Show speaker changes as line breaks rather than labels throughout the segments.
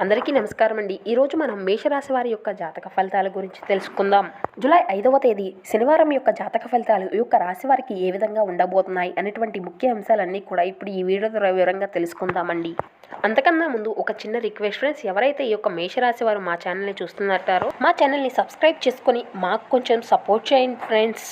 అందరికీ నమస్కారం అండి. ఈరోజు మనం మేషరాశి వారి యొక్క జాతక ఫలితాల గురించి తెలుసుకుందాం. జూలై 5వ తేదీ శనివారం యొక్క జాతక ఫలితాలు ఈ యొక్క రాశి వారికి ఏ విధంగా ఉండబోతున్నాయి అనేటువంటి ముఖ్య అంశాలన్నీ కూడా ఇప్పుడు ఈ వీడియో ద్వారా వివరంగా తెలుసుకుందామండి. అంతకన్నా ముందు ఒక చిన్న రిక్వెస్ట్ ఫ్రెండ్స్, ఎవరైతే ఈ యొక్క మేషరాశి వారు మా ఛానల్ని చూస్తున్నారో మా ఛానల్ని సబ్స్క్రైబ్ చేసుకొని మాకు కొంచెం సపోర్ట్ చేయండి ఫ్రెండ్స్.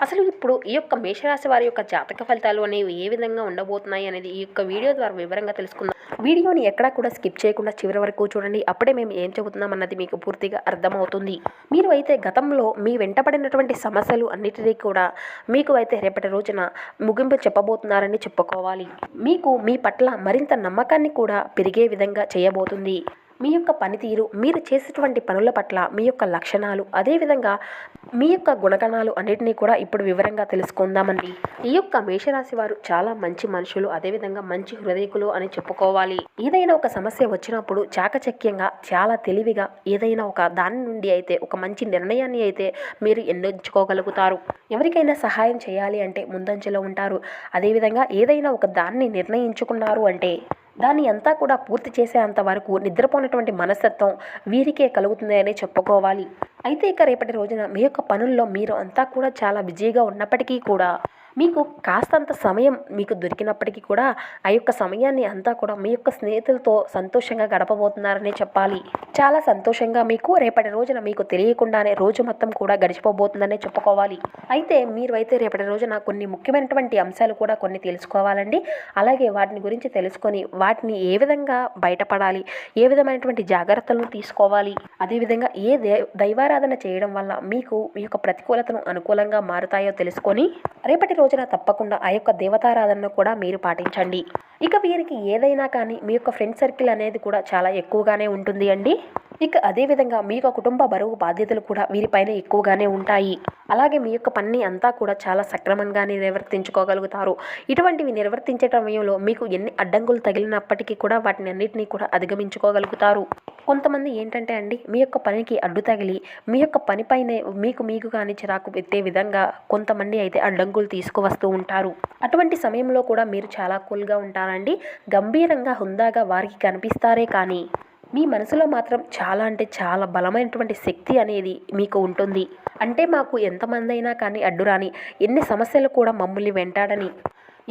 అసలు ఇప్పుడు ఈ యొక్క మేషరాశి వారి యొక్క జాతక ఫలితాలు అనేవి ఏ విధంగా ఉండబోతున్నాయి అనేది ఈ యొక్క వీడియో ద్వారా వివరంగా తెలుసుకుందాం. వీడియోని ఎక్కడా కూడా స్కిప్ చేయకుండా చివరి వరకు చూడండి. అప్పుడే మేము ఏం చెబుతున్నాం అన్నది మీకు పూర్తిగా అర్థమవుతుంది. మీరు అయితే గతంలో మీ వెంటపడినటువంటి సమస్యలు అన్నిటినీ కూడా మీకు అయితే రేపటి రోజున ముగింపు చెప్పబోతున్నారని చెప్పుకోవాలి. మీకు మీ పట్ల మరింత నమ్మకాన్ని కూడా పెరిగే విధంగా చేయబోతుంది. మీ యొక్క పనితీరు, మీరు చేసేటువంటి పనుల పట్ల మీ యొక్క లక్షణాలు, అదేవిధంగా మీ యొక్క గుణగణాలు అన్నిటినీ కూడా ఇప్పుడు వివరంగా తెలుసుకుందామండి. ఈ యొక్క మేషరాశి వారు చాలా మంచి మనుషులు, అదేవిధంగా మంచి హృదయకులు అని చెప్పుకోవాలి. ఏదైనా ఒక సమస్య వచ్చినప్పుడు చాకచక్యంగా, చాలా తెలివిగా ఏదైనా ఒక దాని నుండి అయితే ఒక మంచి నిర్ణయాన్ని అయితే మీరు ఎన్నుకోగలుగుతారు. ఎవరికైనా సహాయం చేయాలి అంటే ముందంజలో ఉంటారు. అదేవిధంగా ఏదైనా ఒక దాన్ని నిర్ణయించుకున్నారు అంటే దాన్ని అంతా కూడా పూర్తి చేసే అంతవరకు నిద్రపోయినటువంటి మనస్తత్వం వీరికే కలుగుతుందని చెప్పుకోవాలి. అయితే ఇక రేపటి రోజున మీ యొక్క పనుల్లో మీరు అంతా కూడా చాలా బిజీగా ఉన్నప్పటికీ కూడా మీకు కాస్తంత సమయం మీకు దొరికినప్పటికీ కూడా ఆ యొక్క సమయాన్ని అంతా కూడా మీ యొక్క స్నేహితులతో సంతోషంగా గడపబోతున్నారనే చెప్పాలి. చాలా సంతోషంగా మీకు రేపటి రోజున మీకు తెలియకుండానే రోజు మొత్తం కూడా గడిచిపోబోతుందనే చెప్పుకోవాలి. అయితే మీరు అయితే రేపటి రోజున కొన్ని ముఖ్యమైనటువంటి అంశాలు కూడా కొన్ని తెలుసుకోవాలండి. అలాగే వాటిని గురించి తెలుసుకొని వాటిని ఏ విధంగా బయటపడాలి, ఏ విధమైనటువంటి జాగ్రత్తలను తీసుకోవాలి, అదేవిధంగా ఏ దైవారాధన చేయడం వల్ల మీకు మీ యొక్క ప్రతికూలతను అనుకూలంగా మారుతాయో తెలుసుకొని రేపటి రోజున తప్పకుండా ఆ యొక్క దేవతారాధనను కూడా మీరు పాటించండి. ఇక వీరికి ఏదైనా కానీ మీ యొక్క ఫ్రెండ్ సర్కిల్ అనేది కూడా చాలా ఎక్కువగానే ఉంటుంది అండి. ఇక అదేవిధంగా మీ యొక్క కుటుంబ బరువు బాధ్యతలు కూడా వీరిపైన ఎక్కువగానే ఉంటాయి. అలాగే మీ యొక్క పనిని అంతా కూడా చాలా సక్రమంగానే నిర్వర్తించుకోగలుగుతారు. ఇటువంటివి నిర్వర్తించే సమయంలో మీకు ఎన్ని అడ్డంకులు తగిలినప్పటికీ కూడా వాటిని అన్నింటినీ కూడా అధిగమించుకోగలుగుతారు. కొంతమంది ఏంటంటే అండి, మీ యొక్క పనికి అడ్డు తగిలి మీ యొక్క పనిపైనే మీకు కానీ చిరాకు పెట్టే విధంగా కొంతమంది అయితే అడ్డంకులు తీసుకువస్తూ ఉంటారు. అటువంటి సమయంలో కూడా మీరు చాలా కూల్గా ఉంటారండి. గంభీరంగా హుందాగా వారికి కనిపిస్తారే కానీ మీ మనసులో మాత్రం చాలా అంటే చాలా బలమైనటువంటి శక్తి అనేది మీకు ఉంటుంది. అంటే మాకు ఎంతమంది అయినా కానీ అడ్డురాని, ఎన్ని సమస్యలు కూడా మమ్మల్ని వెంటాడని,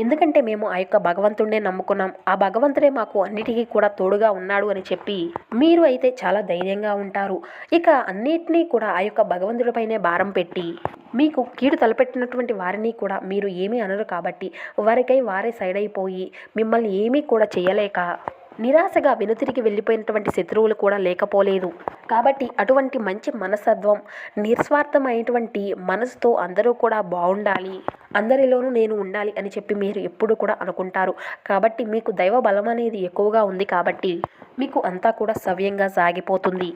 ఎందుకంటే మేము ఆ యొక్క భగవంతుడినే నమ్ముకున్నాం, ఆ భగవంతుడే మాకు అన్నిటికీ కూడా తోడుగా ఉన్నాడు అని చెప్పి మీరు అయితే చాలా ధైర్యంగా ఉంటారు. ఇక అన్నిటినీ కూడా ఆ యొక్క భగవంతుడిపైనే భారం పెట్టి మీకు కీడు తలపెట్టినటువంటి వారిని కూడా మీరు ఏమీ అనరు కాబట్టి వారికై వారే సైడ్ అయిపోయి మిమ్మల్ని ఏమీ కూడా చేయలేక నిరాశగా వెనుతిరిగి వెళ్ళిపోయినటువంటి శత్రువులు కూడా లేకపోలేదు. కాబట్టి అటువంటి మంచి మనస్తత్వం, నిస్వార్థమైనటువంటి మనసుతో అందరూ కూడా బాగుండాలి, అందరిలోనూ నేను ఉండాలి అని చెప్పి మీరు ఎప్పుడు కూడా అనుకుంటారు. కాబట్టి మీకు దైవ బలం అనేది ఎక్కువగా ఉంది కాబట్టి మీకు అంతా కూడా సవ్యంగా సాగిపోతుంది.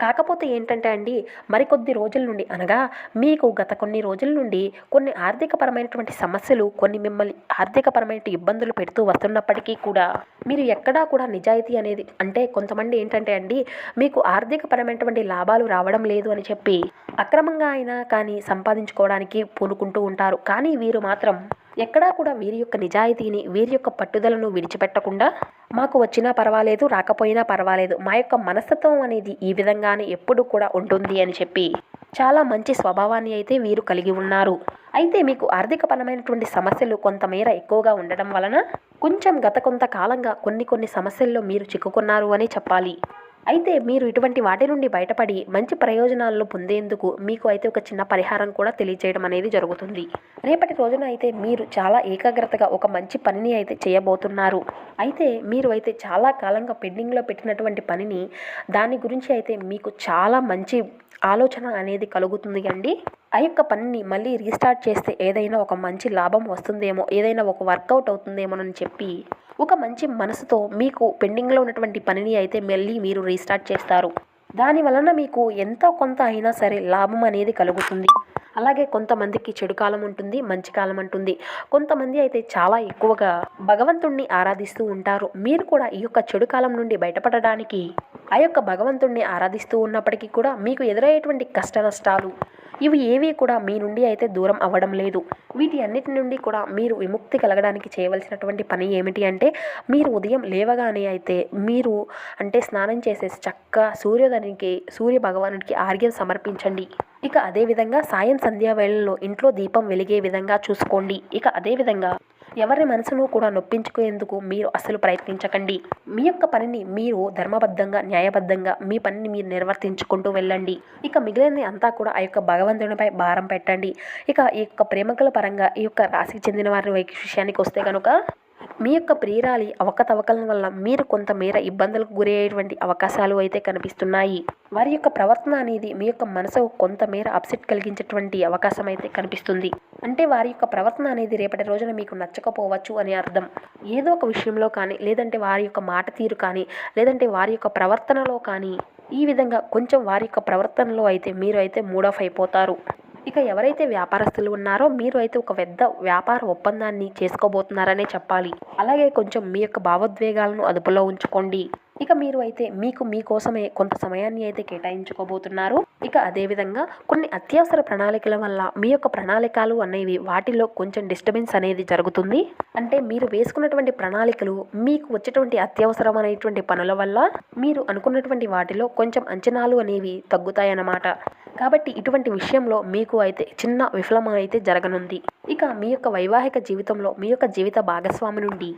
కాకపోతే ఏంటంటే అండి, మరికొద్ది రోజుల నుండి అనగా మీకు గత కొన్ని రోజుల నుండి కొన్ని ఆర్థికపరమైనటువంటి సమస్యలు, కొన్ని మిమ్మల్ని ఆర్థికపరమైన ఇబ్బందులు పెడుతూ వస్తున్నప్పటికీ కూడా మీరు ఎక్కడా కూడా నిజాయితీ అనేది, అంటే కొంతమంది ఏంటంటే అండి, మీకు ఆర్థికపరమైనటువంటి లాభాలు రావడం లేదు అని చెప్పి అక్రమంగా అయినా కానీ సంపాదించుకోవడానికి పూనుకుంటూ ఉంటారు. కానీ వీరు మాత్రం ఎక్కడా కూడా వీరి యొక్క నిజాయితీని, వీరి యొక్క పట్టుదలను విడిచిపెట్టకుండా మాకు వచ్చినా పర్వాలేదు, రాకపోయినా పర్వాలేదు, మా యొక్క మనస్తత్వం అనేది ఈ విధంగానే ఎప్పుడు కూడా ఉంటుంది అని చెప్పి చాలా మంచి స్వభావాన్ని అయితే వీరు కలిగి ఉన్నారు. అయితే మీకు ఆర్థికపరమైనటువంటి సమస్యలు కొంతమేర ఎక్కువగా ఉండడం వలన కొంచెం గత కొంతకాలంగా కొన్ని సమస్యల్లో మీరు చిక్కుకున్నారు అని చెప్పాలి. అయితే మీరు ఇటువంటి వాటి నుండి బయటపడి మంచి ప్రయోజనాలను పొందేందుకు మీకు అయితే ఒక చిన్న పరిహారం కూడా తెలియజేయడం అనేది జరుగుతుంది. రేపటి రోజున అయితే మీరు చాలా ఏకాగ్రతగా ఒక మంచి పనిని అయితే చేయబోతున్నారు. అయితే మీరు అయితే చాలా కాలంగా పెండింగ్లో పెట్టినటువంటి పనిని, దాని గురించి అయితే మీకు చాలా మంచి ఆలోచన అనేది కలుగుతుంది అండి. ఆ యొక్క పనిని మళ్ళీ రీస్టార్ట్ చేస్తే ఏదైనా ఒక మంచి లాభం వస్తుందేమో, ఏదైనా ఒక వర్కౌట్ అవుతుందేమోనని చెప్పి ఒక మంచి మనసుతో మీకు పెండింగ్లో ఉన్నటువంటి పనిని అయితే మళ్ళీ మీరు రీస్టార్ట్ చేస్తారు. దాని వలన మీకు ఎంతో కొంత అయినా సరే లాభం అనేది కలుగుతుంది. అలాగే కొంతమందికి చెడు కాలం ఉంటుంది, మంచి కాలం ఉంటుంది. కొంతమంది అయితే చాలా ఎక్కువగా భగవంతుణ్ణి ఆరాధిస్తూ ఉంటారు. మీరు కూడా ఈ యొక్క చెడు కాలం నుండి బయటపడడానికి ఆ యొక్క భగవంతుణ్ణి ఆరాధిస్తూ ఉన్నప్పటికీ కూడా మీకు ఎదురయ్యేటువంటి కష్ట నష్టాలు, ఇవి ఏవి కూడా మీ నుండి అయితే దూరం అవ్వడం లేదు. వీటి అన్నిటి నుండి కూడా మీరు విముక్తి కలగడానికి చేయవలసినటువంటి పని ఏమిటి అంటే, మీరు ఉదయం లేవగానే అయితే మీరు అంటే స్నానం చేసేసి చక్కగా సూర్య భగవానుడికి ఆర్ఘ్యం సమర్పించండి. ఇక అదేవిధంగా సాయం సంధ్యా వేళల్లో ఇంట్లో దీపం వెలిగే విధంగా చూసుకోండి. ఇక అదేవిధంగా ఎవరి మనసును కూడా నొప్పించుకునేందుకు మీరు అస్సలు ప్రయత్నించకండి. మీ యొక్క పనిని మీరు ధర్మబద్ధంగా, న్యాయబద్ధంగా మీ పనిని మీరు నిర్వర్తించుకుంటూ వెళ్ళండి. ఇక మిగిలినది అంతా కూడా ఆ యొక్క భగవంతునిపై భారం పెట్టండి. ఇక ఈ యొక్క ప్రేమికుల పరంగా ఈ యొక్క రాశికి చెందిన వారి విషయానికి వస్తే కనుక, మీ యొక్క ప్రియురాలి అవకతవకల వల్ల మీరు కొంతమేర ఇబ్బందులకు గురయ్యేటువంటి అవకాశాలు అయితే కనిపిస్తున్నాయి. వారి యొక్క ప్రవర్తన అనేది మీ యొక్క మనసుకు కొంతమేర అప్సెట్ కలిగించేటువంటి అవకాశం అయితే కనిపిస్తుంది. అంటే వారి యొక్క ప్రవర్తన అనేది రేపటి రోజున మీకు నచ్చకపోవచ్చు అని అర్థం. ఏదో ఒక విషయంలో కానీ, లేదంటే వారి యొక్క మాట తీరు కానీ, లేదంటే వారి యొక్క ప్రవర్తనలో కానీ, ఈ విధంగా కొంచెం వారి యొక్క ప్రవర్తనలో అయితే మీరు అయితే మూడ్ ఆఫ్ అయిపోతారు. ఇక ఎవరైతే వ్యాపారస్తులు ఉన్నారో మీరు అయితే ఒక పెద్ద వ్యాపార ఒప్పందాన్ని చేసుకోబోతున్నారనే చెప్పాలి. అలాగే కొంచెం మీ యొక్క భావోద్వేగాలను అదుపులో ఉంచుకోండి. ఇక మీరు అయితే మీకోసమే కొంత సమయాన్ని అయితే కేటాయించుకోబోతున్నారు. ఇక అదేవిధంగా కొన్ని అత్యవసర ప్రణాళికల వల్ల మీ యొక్క ప్రణాళికలు అనేవి వాటిలో కొంచెం డిస్టర్బెన్స్ అనేది జరుగుతుంది. అంటే మీరు వేసుకున్నటువంటి ప్రణాళికలు మీకు వచ్చేటువంటి అత్యవసరమైనటువంటి పనుల వల్ల మీరు అనుకున్నటువంటి వాటిలో కొంచెం అంచనాలు అనేవి తగ్గుతాయన్నమాట. కాబట్టి ఇటువంటి విషయంలో మీకు అయితే చిన్న విఫలం అయితే జరగనుంది. ఇక మీ యొక్క వైవాహిక జీవితంలో మీ యొక్క జీవిత భాగస్వామి నుండి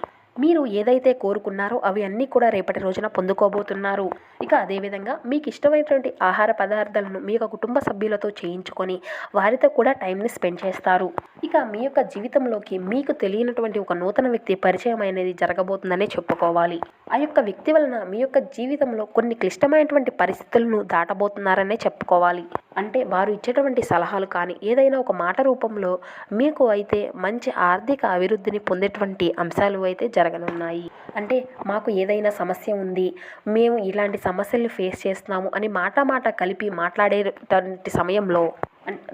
మీరు ఏదైతే కోరుకున్నారో అవి అన్నీ కూడా రేపటి రోజున పొందుకోబోతున్నారు. ఇక అదేవిధంగా మీకు ఇష్టమైనటువంటి ఆహార పదార్థాలను మీ యొక్క కుటుంబ సభ్యులతో చేయించుకొని వారితో కూడా టైంని స్పెండ్ చేస్తారు. ఇక మీ యొక్క జీవితంలోకి మీకు తెలియనటువంటి ఒక నూతన వ్యక్తి పరిచయం అనేది జరగబోతుందనే చెప్పుకోవాలి. ఆ యొక్క వ్యక్తి వలన మీ యొక్క జీవితంలో కొన్ని క్లిష్టమైనటువంటి పరిస్థితులను దాటబోతున్నారనే చెప్పుకోవాలి. అంటే వారు ఇచ్చేటువంటి సలహాలు కానీ ఏదైనా ఒక మాట రూపంలో మీకు అయితే మంచి ఆర్థిక అభివృద్ధిని పొందేటువంటి అంశాలు అయితే జరగనున్నాయి. అంటే మాకు ఏదైనా సమస్య ఉంది, మేము ఇలాంటి సమస్యలు ఫేస్ చేస్తున్నాము అని మాట కలిపి మాట్లాడేటువంటి సమయంలో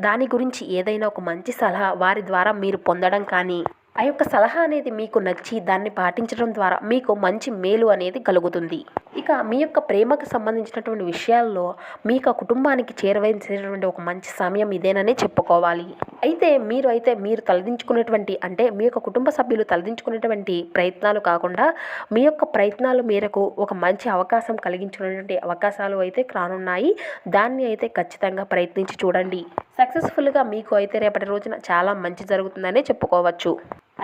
దాని గురించి ఏదైనా ఒక మంచి సలహా వారి ద్వారా మీరు పొందడం కానీ, ఆ యొక్క సలహా అనేది మీకు నచ్చి దాన్ని పాటించడం ద్వారా మీకు మంచి మేలు అనేది కలుగుతుంది. ఇక మీ యొక్క ప్రేమకు సంబంధించినటువంటి విషయాల్లో మీ యొక్క కుటుంబానికి చేరవేసేటువంటి ఒక మంచి సమయం ఇదేననే చెప్పుకోవాలి. అయితే మీరు తలదించుకునేటువంటి అంటే మీ యొక్క కుటుంబ సభ్యులు తలదించుకునేటువంటి ప్రయత్నాలు కాకుండా మీ యొక్క ప్రయత్నాల మేరకు ఒక మంచి అవకాశం కలిగించుకునేటువంటి అవకాశాలు అయితే రానున్నాయి. దాన్ని అయితే ఖచ్చితంగా ప్రయత్నించి చూడండి. సక్సెస్ఫుల్గా మీకు అయితే రేపటి రోజున చాలా మంచి జరుగుతుందనే చెప్పుకోవచ్చు.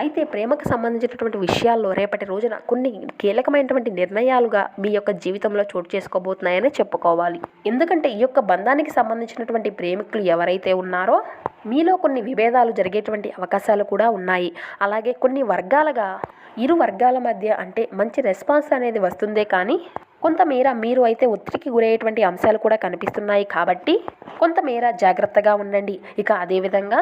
అయితే ప్రేమకు సంబంధించినటువంటి విషయాల్లో రేపటి రోజున కొన్ని కీలకమైనటువంటి నిర్ణయాలుగా మీ యొక్క జీవితంలో చోటు చేసుకోబోతున్నాయని చెప్పుకోవాలి. ఎందుకంటే ఈ యొక్క బంధానికి సంబంధించినటువంటి ప్రేమికులు ఎవరైతే ఉన్నారో మీలో కొన్ని విభేదాలు జరిగేటువంటి అవకాశాలు కూడా ఉన్నాయి. అలాగే కొన్ని ఇరు వర్గాల మధ్య అంటే మంచి రెస్పాన్స్ అనేది వస్తుందే కానీ కొంతమేర మీరు అయితే ఒత్తిడికి గురయ్యేటువంటి అంశాలు కూడా కనిపిస్తున్నాయి. కాబట్టి కొంతమేర జాగ్రత్తగా ఉండండి. ఇక అదేవిధంగా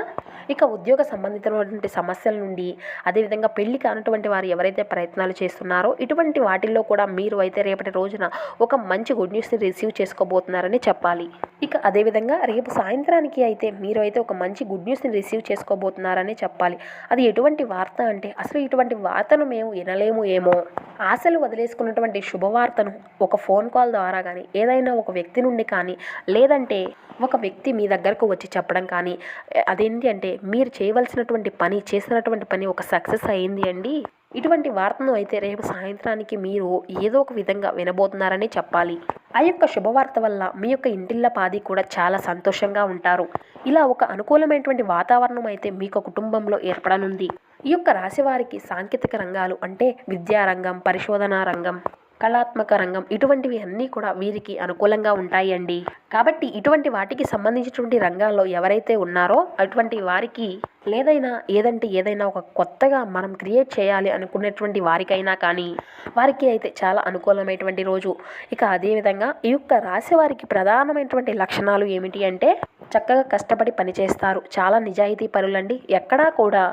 ఉద్యోగ సంబంధితమైనటువంటి సమస్యల నుండి, అదేవిధంగా పెళ్లి కానటువంటి వారు ఎవరైతే ప్రయత్నాలు చేస్తున్నారో ఇటువంటి వాటిల్లో కూడా మీరు అయితే రేపటి రోజున ఒక మంచి గుడ్ న్యూస్ని రిసీవ్ చేసుకోబోతున్నారని చెప్పాలి. ఇక అదేవిధంగా రేపు సాయంత్రానికి అయితే మీరు అయితే ఒక మంచి గుడ్ న్యూస్ని రిసీవ్ చేసుకోబోతున్నారని చెప్పాలి. అది ఎటువంటి వార్త అంటే అసలు ఇటువంటి వార్తను మేము వినలేము ఏమో. ఆశలు వదిలేసుకున్నటువంటి శుభవార్తను ఒక ఫోన్ కాల్ ద్వారా కానీ, ఏదైనా ఒక వ్యక్తి నుండి కానీ, లేదంటే ఒక వ్యక్తి మీ దగ్గరకు వచ్చి చెప్పడం కానీ, అదేంటి అంటే మీరు చేసినటువంటి పని ఒక సక్సెస్ అయ్యింది అండి. ఇటువంటి వార్తను అయితే రేపు సాయంత్రానికి మీరు ఏదో ఒక విధంగా వినబోతున్నారని చెప్పాలి. ఆ యొక్క శుభవార్త వల్ల మీ యొక్క ఇంటిల్లపాది కూడా చాలా సంతోషంగా ఉంటారు. ఇలా ఒక అనుకూలమైనటువంటి వాతావరణం అయితే మీకు కుటుంబంలో ఏర్పడనుంది. ఈ యొక్క రాశి వారికి సాంకేతిక రంగాలు అంటే విద్యారంగం, పరిశోధనా రంగం, కళాత్మక రంగం ఇటువంటివి అన్నీ కూడా వీరికి అనుకూలంగా ఉంటాయండి. కాబట్టి ఇటువంటి వాటికి సంబంధించినటువంటి రంగాల్లో ఎవరైతే ఉన్నారో అటువంటి వారికి ఏదైనా ఒక కొత్తగా మనం క్రియేట్ చేయాలి అనుకునేటువంటి వారికైనా కానీ వారికి అయితే చాలా అనుకూలమైనటువంటి రోజు. ఇక అదేవిధంగా ఈ యొక్క రాశి వారికి ప్రధానమైనటువంటి లక్షణాలు ఏమిటి అంటే చక్కగా కష్టపడి పనిచేస్తారు. చాలా నిజాయితీ పరులండి. ఎక్కడా కూడా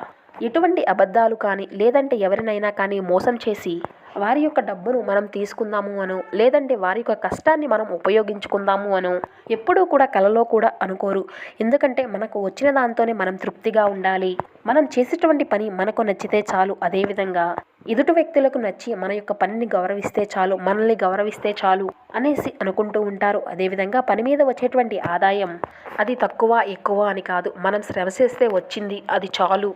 ఎటువంటి అబద్ధాలు కానీ లేదంటే ఎవరినైనా కానీ మోసం చేసి వారి యొక్క డబ్బును మనం తీసుకుందాము అను, లేదంటే వారి యొక్క కష్టాన్ని మనం ఉపయోగించుకుందాము అను ఎప్పుడూ కూడా కలలో కూడా అనుకోరు. ఎందుకంటే మనకు వచ్చిన దాంతోనే మనం తృప్తిగా ఉండాలి. మనం చేసేటువంటి పని మనకు నచ్చితే చాలు. అదేవిధంగా ఎదుటి వ్యక్తులకు నచ్చి మన యొక్క పనిని గౌరవిస్తే చాలు, మనల్ని గౌరవిస్తే చాలు అనేసి అనుకుంటూ ఉంటారు. అదేవిధంగా పని మీద వచ్చేటువంటి ఆదాయం అది తక్కువ ఎక్కువ అని కాదు, మనం శ్రమ చేస్తే వచ్చింది అది చాలు,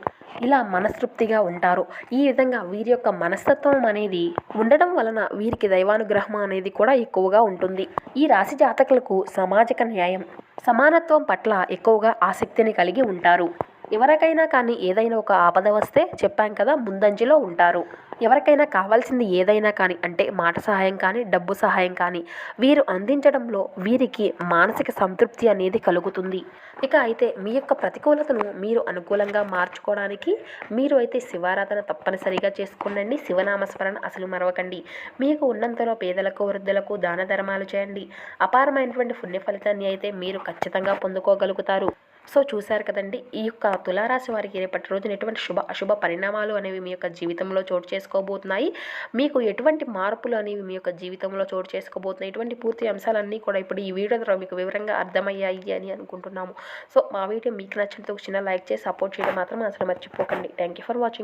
ఇలా మనస్తృప్తిగా ఉంటారు. ఈ విధంగా వీరి యొక్క మనస్తత్వం అనేది ఉండడం వలన వీరికి దైవానుగ్రహం అనేది కూడా ఎక్కువగా ఉంటుంది. ఈ రాశి జాతకులకు సామాజిక న్యాయం, సమానత్వం పట్ల ఎక్కువగా ఆసక్తిని కలిగి ఉంటారు. ఎవరికైనా కానీ ఏదైనా ఒక ఆపద వస్తే చెప్పాం కదా, ముందంజలో ఉంటారు. ఎవరికైనా కావాల్సింది ఏదైనా కానీ అంటే మాట సహాయం కానీ డబ్బు సహాయం కానీ వీరు అందించడంలో వీరికి మానసిక సంతృప్తి అనేది కలుగుతుంది. ఇక అయితే మీ యొక్క ప్రతికూలతను మీరు అనుకూలంగా మార్చుకోవడానికి మీరు అయితే శివారాధన తప్పనిసరిగా చేసుకోండి. శివనామస్మరణ అసలు మరవకండి. మీకు ఉన్నంతలో పేదలకు వృద్ధులకు దాన ధర్మాలు చేయండి. అపారమైనటువంటి పుణ్య ఫలితాన్ని అయితే మీరు ఖచ్చితంగా పొందుకోగలుగుతారు. సో చూశారు కదండి, ఈ యొక్క తులారాశి వారికి రేపటి రోజున ఎటువంటి శుభ అశుభ పరిణామాలు అనేవి మీ యొక్క జీవితంలో చోటు చేసుకోబోతున్నాయి, మీకు ఎటువంటి మార్పులు అనేవి మీ యొక్క జీవితంలో చోటు చేసుకోబోతున్నాయి, ఇటువంటి పూర్తి అంశాలన్నీ కూడా ఇప్పుడు ఈ వీడియో ద్వారా మీకు వివరంగా అర్థమయ్యాయి అని అనుకుంటున్నాము. సో మా వీడియో మీకు నచ్చినందుకు చిన్న లైక్ చేసి సపోర్ట్ చేయడం మాత్రం అసలు మర్చిపోకండి. Thank you for watching.